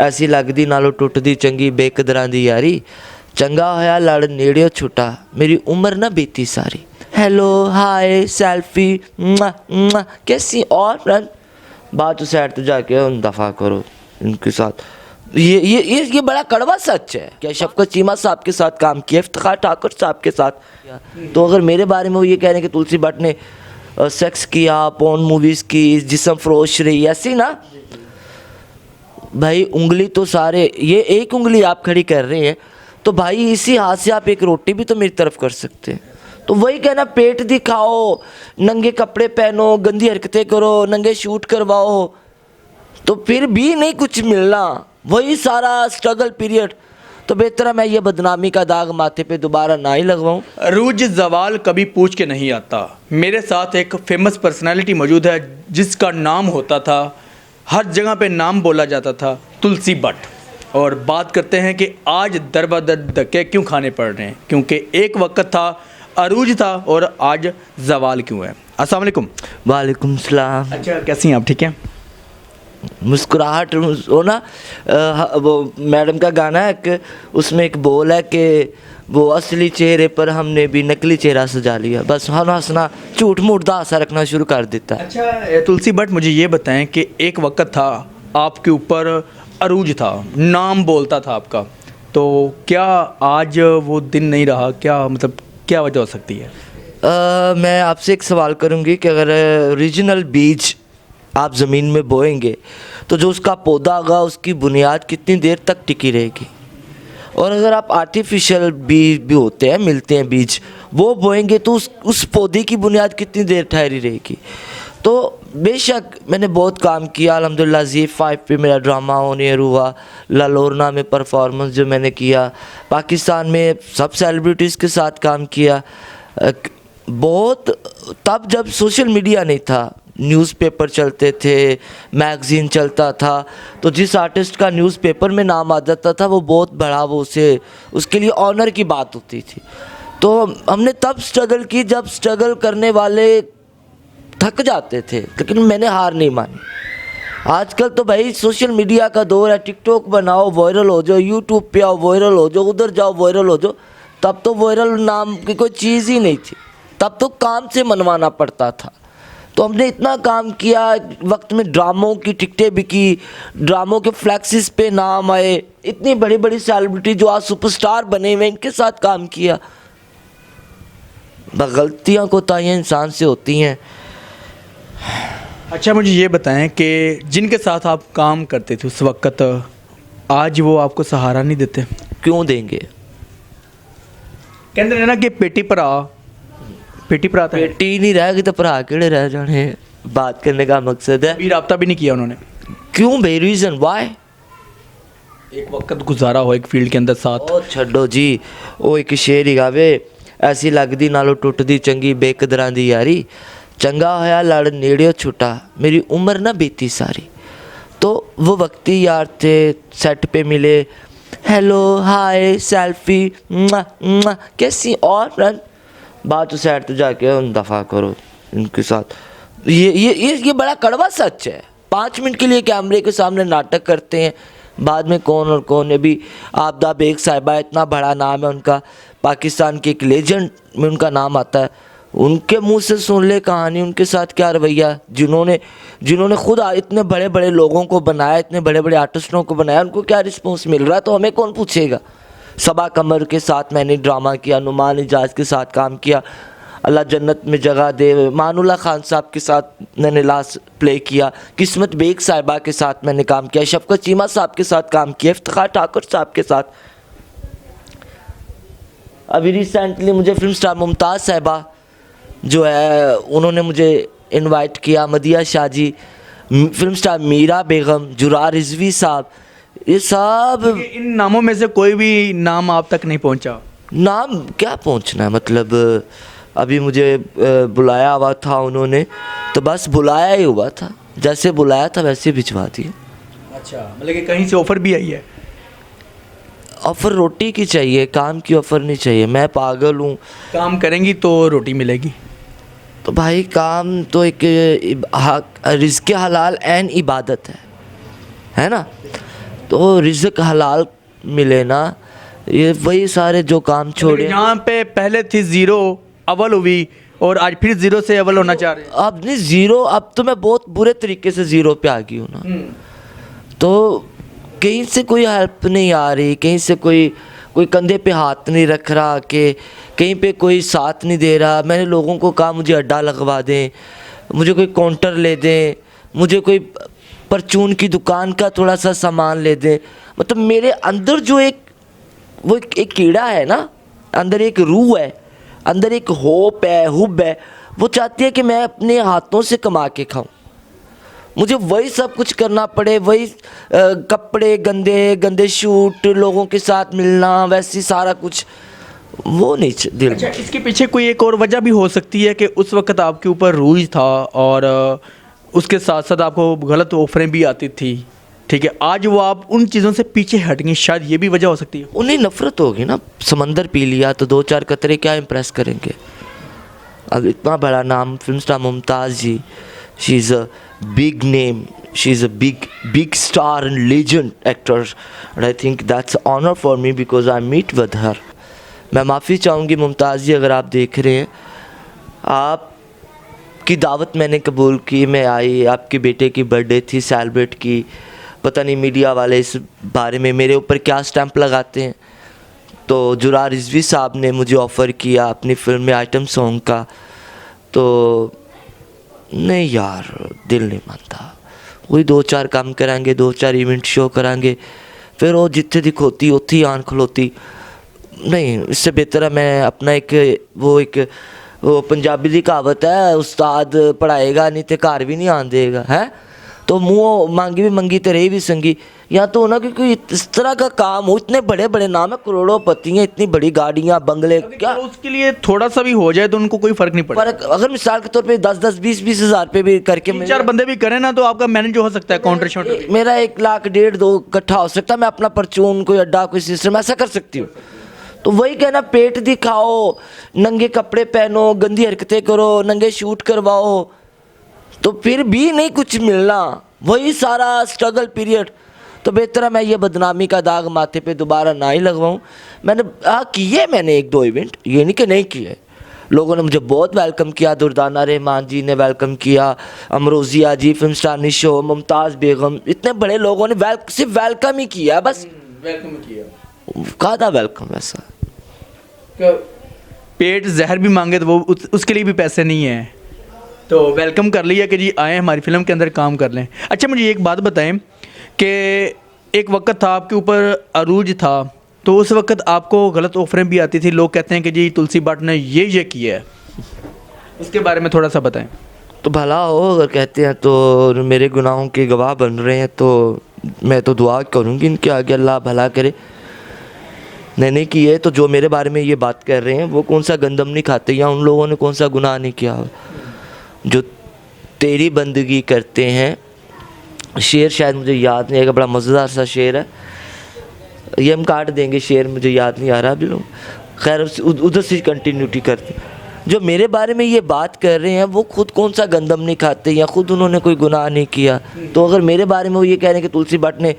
ऐसी लगदी नालों टुटदी चंगी बेकदरां दी यारी चंगा होया लड़ नेड़ियों छुटा मेरी उम्र ना बीती सारी। हेलो हाय सेल्फी कैसी और रन बात तो साइड तो जाके उन दफ़ा करो इनके साथ। ये बड़ा कड़वा सच है। क्या शफकत चीमा साहब के साथ काम किया, इफ्तिखार ठाकुर साहब के साथ, तो अगर मेरे बारे में वो ये कह रहे हैं कि तुलसी भट्ट ने सेक्स किया, पोर्न मूवीज़ की, जिस्म फरोश रही, ऐसी ना भाई उंगली तो सारे, ये एक उंगली आप खड़ी कर रहे हैं तो भाई इसी हाथ से आप एक रोटी भी तो मेरी तरफ कर सकते हैं। तो वही कहना पेट दिखाओ, नंगे कपड़े पहनो, गंदी हरकतें करो, नंगे शूट करवाओ, तो फिर भी नहीं कुछ मिलना, वही सारा स्ट्रगल पीरियड। तो बेहतर है मैं ये बदनामी का दाग माथे पे दोबारा ना ही लगवाऊं। अरूज जवाल कभी पूछ के नहीं आता। मेरे साथ एक फेमस पर्सनालिटी मौजूद है जिसका नाम होता था, हर जगह पे नाम बोला जाता था, तुलसी भट्ट। और बात करते हैं कि आज दर बदर धक्के क्यों खाने पड़ रहे हैं, क्योंकि एक वक्त था अरूज था और आज जवाल क्यों है। अस्सलाम वालेकुम। वालेकुम सलाम। अच्छा कैसी हैं आप, ठीक हैं? मुस्कुराहट वो ना वो मैडम का गाना है कि उसमें एक बोल है कि वो असली चेहरे पर हमने भी नकली चेहरा सजा लिया, बस हम हंसना झूठ मूठ दा हंसा रखना शुरू कर देता है। अच्छा तुलसी भट्ट मुझे ये बताएं कि एक वक्त था आपके ऊपर अरूज था, नाम बोलता था आपका, तो क्या आज वो दिन नहीं रहा? क्या मतलब क्या वजह हो सकती है? मैं आपसे एक सवाल करूंगी कि अगर ओरिजिनल बीज आप ज़मीन में बोएंगे तो जो उसका पौधा होगा उसकी बुनियाद कितनी देर तक टिकी रहेगी, और अगर आप आर्टिफिशियल बीज भी होते हैं, मिलते हैं बीज, वो बोएंगे तो उस पौधे की बुनियाद कितनी देर ठहरी रहेगी। तो बेशक मैंने बहुत काम किया अल्हम्दुलिल्लाह। ZEE5 पे मेरा ड्रामा ऑन एयर हुआ, लालोरना में परफॉर्मेंस जो मैंने किया, पाकिस्तान में सब सेलिब्रिटीज़ के साथ काम किया बहुत। तब जब सोशल मीडिया नहीं था, न्यूज़पेपर चलते थे, मैगज़ीन चलता था, तो जिस आर्टिस्ट का न्यूज़पेपर में नाम आ जाता था वो बहुत बड़ा, वो उसे उसके लिए ऑनर की बात होती थी। तो हमने तब स्ट्रगल की जब स्ट्रगल करने वाले थक जाते थे, लेकिन मैंने हार नहीं मानी। आजकल तो भाई सोशल मीडिया का दौर है, टिकटॉक बनाओ वायरल हो जाओ, यूट्यूब पे आओ वायरल हो जाओ, उधर जाओ वायरल हो जाओ। तब तो वायरल नाम की कोई चीज़ ही नहीं थी, तब तो काम से मनवाना पड़ता था। तो हमने इतना काम किया, वक्त में ड्रामों की टिकटें बिकी, ड्रामों के फ्लैक्सिस पे नाम आए, इतनी बड़ी बड़ी सेलिब्रिटी जो आज सुपरस्टार बने हुए इनके साथ काम किया। गलतियाँ कोताहियाँ इंसान से होती हैं। अच्छा मुझे ये बताएं कि जिनके साथ आप काम करते थे उस वक्त, आज वो आपको सहारा नहीं देते? क्यों देंगे? कहते हैं ना कि पेटी पर आ था। बेटी नहीं रहेगी तो भरा केड़े रह जाने। बात करने का मकसद है। अभी राब्ता भी नहीं किया उन्होंने? क्यों भाई? Reason why? एक वक्त गुजारा हो एक फील्ड के अंदर साथ। ओ छड्डो जी, ओ एक शेर ही गावे, ऐसी लगदी नालों टुटदी चंगी बेकदरां दी यारी चंगा होया लड़ नेड़ियों छुटा मेरी उम्र ना बीती सारी। तो वो वक्ती यार थे, सेट पे मिले, हेलो हाय सेल्फी कैसी और रन बात तो साइड तो जाके उन दफ़ा करो इनके साथ। ये बड़ा कड़वा सच है। 5 मिनट के लिए कैमरे के सामने नाटक करते हैं, बाद में कौन और कौन है। भी आबदा बेग साहिबा, इतना बड़ा नाम है उनका, पाकिस्तान के एक लेजेंड में उनका नाम आता है, उनके मुंह से सुन ले कहानी उनके साथ क्या रवैया। जिन्होंने खुद इतने बड़े बड़े लोगों को बनाया, इतने बड़े बड़े आर्टिस्टों को बनाया, उनको क्या रिस्पॉन्स मिल रहा है तो हमें कौन पूछेगा। सबा कमर के साथ मैंने ड्रामा किया, नुमान इजाज़ के साथ काम किया, अल्लाह जन्नत में जगह दे, मानुल्लाह खान साहब के साथ मैंने लास्ट प्ले किया, किस्मत बेग साहिबा के साथ मैंने काम किया, शफकत चीमा साहब के साथ काम किया, इफ्तिखार ठाकुर साहब के साथ। अभी रिसेंटली मुझे फिल्म स्टार मुमताज़ साहिबा जो है उन्होंने मुझे इनवाइट किया, मदिया शाह जी, फिल्म स्टार मीरा बेगम, जुरा रिजवी साहब, ये सब। इन नामों में से कोई भी नाम आप तक नहीं पहुंचा? नाम क्या पहुंचना है, मतलब अभी मुझे बुलाया हुआ था उन्होंने, तो बस बुलाया ही हुआ था, जैसे बुलाया था वैसे भिजवा दिया। अच्छा, मतलब कि कहीं से ऑफ़र भी आई है? ऑफ़र रोटी की चाहिए, काम की ऑफ़र नहीं चाहिए। मैं पागल हूँ? काम करेंगी तो रोटी मिलेगी। तो भाई काम तो एक रिज़्क़ हलाल एन इबादत है ना। तो रिज़्क हलाल मिले ना, ये वही सारे जो काम छोड़े। यहाँ पे पहले थी ज़ीरो, अव्वल हुई, और आज फिर ज़ीरो से अव्वल होना चाह रहे हैं। अब नहीं ज़ीरो, अब तो मैं बहुत बुरे तरीके से ज़ीरो पे आ गई हूँ ना। तो कहीं से कोई हेल्प नहीं आ रही, कहीं से कोई कंधे पे हाथ नहीं रख रहा, कि कहीं पे कोई साथ नहीं दे रहा। मैंने लोगों को कहा मुझे अड्डा लगवा दें, मुझे कोई काउंटर ले दें, मुझे कोई परचून की दुकान का थोड़ा सा सामान ले दें। मतलब मेरे अंदर जो एक कीड़ा है ना, अंदर एक रूह है, अंदर एक होप है, हुब है, वो चाहती है कि मैं अपने हाथों से कमा के खाऊं। मुझे वही सब कुछ करना पड़े, वही कपड़े गंदे गंदे शूट, लोगों के साथ मिलना, वैसे सारा कुछ, वो नहीं दिल। अच्छा, इसके पीछे कोई एक और वजह भी हो सकती है कि उस वक्त आपके ऊपर रूज था और उसके साथ साथ आपको गलत ऑफरें भी आती थी, ठीक है। आज वो आप उन चीज़ों से पीछे हट गई, शायद ये भी वजह हो सकती है। उन्हें नफरत होगी ना, समंदर पी लिया तो 2-4 कतरे क्या इम्प्रेस करेंगे। अब इतना बड़ा नाम, film star Mumtaz ji, she is a big name, she's a big star and legend actor, and I think that's honor for me because I meet with her. मैं माफ़ी चाहूँगी मुमताज़ जी, अगर आप देख रहे हैं, आपकी दावत मैंने कबूल की, मैं आई, आपके बेटे की बर्थडे थी, सेलिब्रेट की। पता नहीं मीडिया वाले इस बारे में मेरे ऊपर क्या स्टैंप लगाते हैं। तो जुरा रिजवी साहब ने मुझे ऑफ़र किया अपनी फिल्म में आइटम सॉन्ग का, तो नहीं यार, दिल नहीं मानता। वही 2-4 काम करांगे, 2-4 इवेंट शो करांगे, फिर वो जिथे दिखोती उत्थे ही आन खलोती। नहीं, इससे बेहतर है मैं अपना वो पंजाबी दी कहावत है, उस्ताद पढ़ाएगा नहीं तो घर भी नहीं आन देगा, है। तो मुँह मांगी भी मंगी तो रही भी संगी। या तो ना कि कोई इस तरह का काम हो, इतने बड़े बड़े नाम है, करोड़ोंपति हैं, इतनी बड़ी गाड़ियाँ, बंगले, क्या उसके लिए थोड़ा सा भी हो जाए तो उनको कोई फ़र्क नहीं पड़ता। पर अगर मिसाल के तौर पे 10-10, 20-20 हज़ार पे भी करके 3-4 बंदे भी करें ना तो आपका मैनेज हो सकता है, काउंटर शॉट। मेरा 1 लाख 1.5 2 इकट्ठा हो सकता है। मैं अपना परचून, कोई अड्डा, कोई सिस्टम ऐसा कर सकती हूँ। तो वही कहना, पेट दिखाओ, नंगे कपड़े पहनो, गंदी हरकतें करो, नंगे शूट करवाओ, तो फिर भी नहीं कुछ मिलना, वही सारा स्ट्रगल पीरियड। तो बेहतर है मैं ये बदनामी का दाग माथे पे दोबारा ना ही लगवाऊँ। मैंने किए, मैंने 1-2 इवेंट, ये नहीं कि नहीं किए। लोगों ने मुझे बहुत वेलकम किया, दुर्दाना रहमान जी ने वेलकम किया, अमरोजिया जी, फिल्म स्टार निशो, मुमताज़ बेगम, इतने बड़े लोगों ने सिर्फ वेलकम ही किया, बस वेलकम किया। कहा था वेलकम। ऐसा पेट जहर भी मांगे तो वो उसके लिए भी पैसे नहीं है, तो वेलकम कर लिया कि जी आए हमारी फिल्म के अंदर काम कर लें। अच्छा, मुझे एक बात बताएं कि एक वक्त था आपके ऊपर अरूज था, तो उस वक्त आपको गलत ऑफरें भी आती थी, लोग कहते हैं कि जी तुलसी भट्ट ने ये किया है, उसके बारे में थोड़ा सा बताएं। तो भला हो अगर कहते हैं तो, मेरे गुनाहों के गवाह बन रहे हैं, तो मैं तो दुआ करूँगी इनके आगे, अल्लाह भला करे। नहीं किए तो जो मेरे बारे में ये बात कर रहे हैं वो कौन सा गंदम नहीं खाते, या उन लोगों ने कौन सा गुनाह नहीं किया जो तेरी बंदगी करते हैं। शेर शायद मुझे याद नहीं आएगा, बड़ा मज़ेदार सा शेर है, ये हम काट देंगे, शेर मुझे याद नहीं आ रहा अभी। लोग खैर उधर से कंटिन्यूटी करते। जो मेरे बारे में ये बात कर रहे हैं वो खुद कौन सा गंदम नहीं खाते, या खुद उन्होंने कोई गुनाह नहीं किया। तो अगर मेरे बारे में वो ये कह रहे हैं कि तुलसी भट्ट ने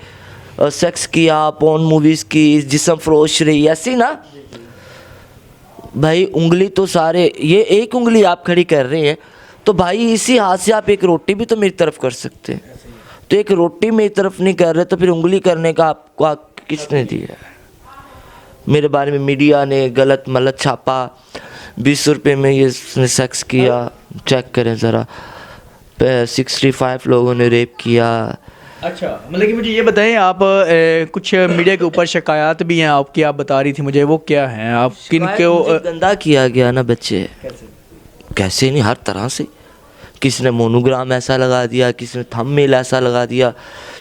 सेक्स किया, पॉर्न मूवीज़ की, जिस्म फरोश रही, ऐसी ना भाई, उंगली तो सारे, ये एक उंगली आप खड़ी कर रहे हैं, तो भाई इसी हाथ से आप एक रोटी भी तो मेरी तरफ कर सकते हैं। तो एक रोटी मेरी तरफ नहीं कर रहे, तो फिर उंगली करने का आपको किसने दिया? मेरे बारे में मीडिया ने गलत मलत छापा, 20 रुपये में ये सेक्स किया, चेक करें ज़रा, 65 लोगों ने रेप किया। अच्छा, मतलब कि मुझे ये बताएं, आप कुछ मीडिया के ऊपर शिकायत भी हैं आपकी, आप बता रही थी मुझे, वो क्या हैं? आप किन को गंदा किया गया ना बच्चे, कैसे नहीं, हर तरह से। किसी ने मोनोग्राम ऐसा लगा दिया, किसी ने थंबनेल ऐसा लगा दिया,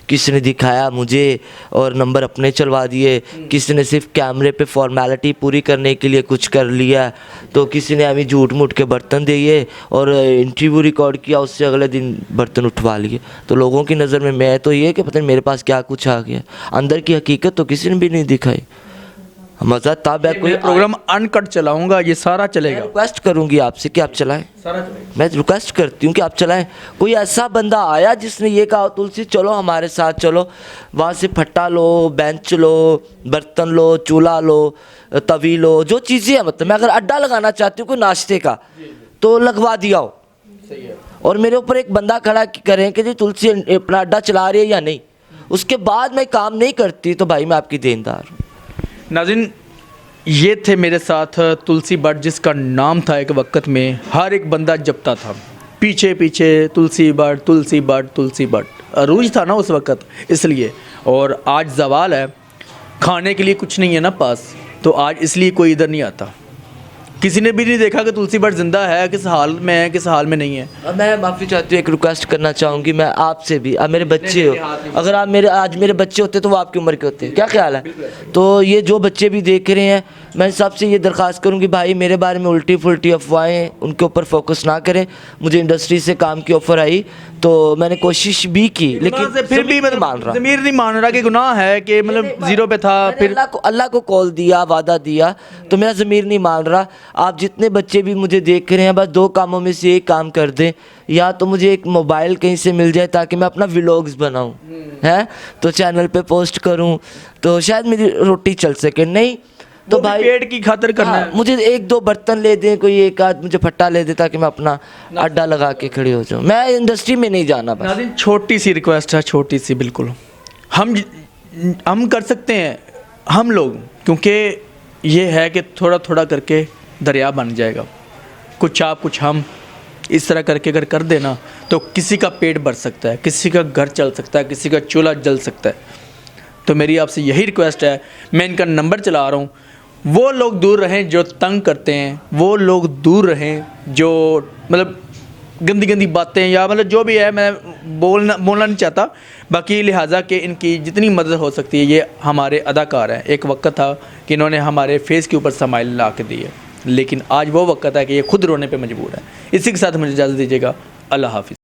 किसी ने दिखाया मुझे और नंबर अपने चलवा दिए, किसी ने सिर्फ कैमरे पे फॉर्मेलिटी पूरी करने के लिए कुछ कर लिया, तो किसी ने अभी झूठ मूठ के बर्तन दिए और इंटरव्यू रिकॉर्ड किया, उससे अगले दिन बर्तन उठवा लिए। तो लोगों की नज़र में मैं तो ये कि पता नहीं मेरे पास क्या कुछ आ गया, अंदर की हकीकत तो किसी ने भी नहीं दिखाई। मज़ा तब है कोई मैं प्रोग्राम अनकट चलाऊंगा, ये सारा चलेगा, रिक्वेस्ट करूंगी आपसे कि आप चलाएं। सारा चलेगा। मैं रिक्वेस्ट करती हूँ कि आप चलाएं। कोई ऐसा बंदा आया जिसने ये कहा तुलसी चलो हमारे साथ चलो, वहाँ से फट्टा लो, बेंच लो, बर्तन लो, चूल्हा लो, तवी लो, जो चीज़ें हैं, मतलब मैं अगर अड्डा लगाना चाहती हूँ कोई नाश्ते का तो लगवा दिया हो। सही है। और मेरे ऊपर एक बंदा खड़ा करें कि जी तुलसी अपना अड्डा चला रही है या नहीं, उसके बाद मैं काम नहीं करती तो भाई मैं आपकी देनदार हूँ। नाज़रीन, ये थे मेरे साथ तुलसी बट, जिसका नाम था एक वक्त में हर एक बंदा जपता था, पीछे पीछे तुलसी बट, तुलसी बट, तुलसी बट, अरूज था ना उस वक्त इसलिए। और आज जवाल है, खाने के लिए कुछ नहीं है ना पास, तो आज इसलिए कोई इधर नहीं आता। किसी ने भी नहीं देखा कि तुलसी बट जिंदा है, किस हाल में है, किस हाल में नहीं है। अब मैं माफ़ी चाहती हूँ, एक रिक्वेस्ट करना चाहूँगी मैं आपसे भी। अब मेरे बच्चे हो, अगर आप आज मेरे बच्चे होते तो वो आपकी उम्र के होते, क्या ख्याल है? तो ये जो बच्चे भी देख रहे हैं, मैं सबसे ये दरख्वास्त करूँगी भाई मेरे बारे में उल्टी फुल्टी अफवाहें उनके ऊपर फोकस ना करें। मुझे इंडस्ट्री से काम की ऑफ़र आई तो मैंने कोशिश भी की, लेकिन फिर भी नहीं मान रहा, ज़मीर नहीं मान रहा कि गुनाह है, कि मतलब जीरो पे था। फिर अल्लाह को कॉल दिया, वादा दिया, तो मेरा ज़मीर नहीं मान रहा। आप जितने बच्चे भी मुझे देख रहे हैं, बस दो कामों में से एक काम कर दें, या तो मुझे एक मोबाइल कहीं से मिल जाए ताकि मैं अपना व्लॉग्स बनाऊं, हैं तो चैनल पे पोस्ट करूं, तो शायद मेरी रोटी चल सके। नहीं तो भाई पेट की खातिर करना है। मुझे एक दो बर्तन ले दें, कोई एक आध मुझे फट्टा ले दे ताकि मैं अपना अड्डा लगा के खड़ी हो जाऊँ। मैं इंडस्ट्री में नहीं जाना बस। नाज़रीन, छोटी सी रिक्वेस्ट है, छोटी सी बिल्कुल, हम कर सकते हैं हम लोग, क्योंकि ये है कि थोड़ा थोड़ा करके दरिया बन जाएगा। कुछ आप कुछ हम, इस तरह करके अगर कर देना तो किसी का पेट भर सकता है, किसी का घर चल सकता है, किसी का चूल्हा जल सकता है। तो मेरी आपसे यही रिक्वेस्ट है, मैं इनका नंबर चला रहा हूँ, वो लोग दूर रहें जो तंग करते हैं, वो लोग दूर रहें जो मतलब गंदी गंदी बातें या मतलब जो भी है, मैं बोलना नहीं चाहता। बाकी लिहाजा कि इनकी जितनी मदद हो सकती है, ये हमारे अदाकार हैं। एक वक्त था कि इन्होंने हमारे फेस के ऊपर स्माइल ला के दी है, लेकिन आज वो वक्त है कि ये खुद रोने पे मजबूर है। इसी के साथ मुझे इजाज़त दीजिएगा। अल्लाह हाफिज़।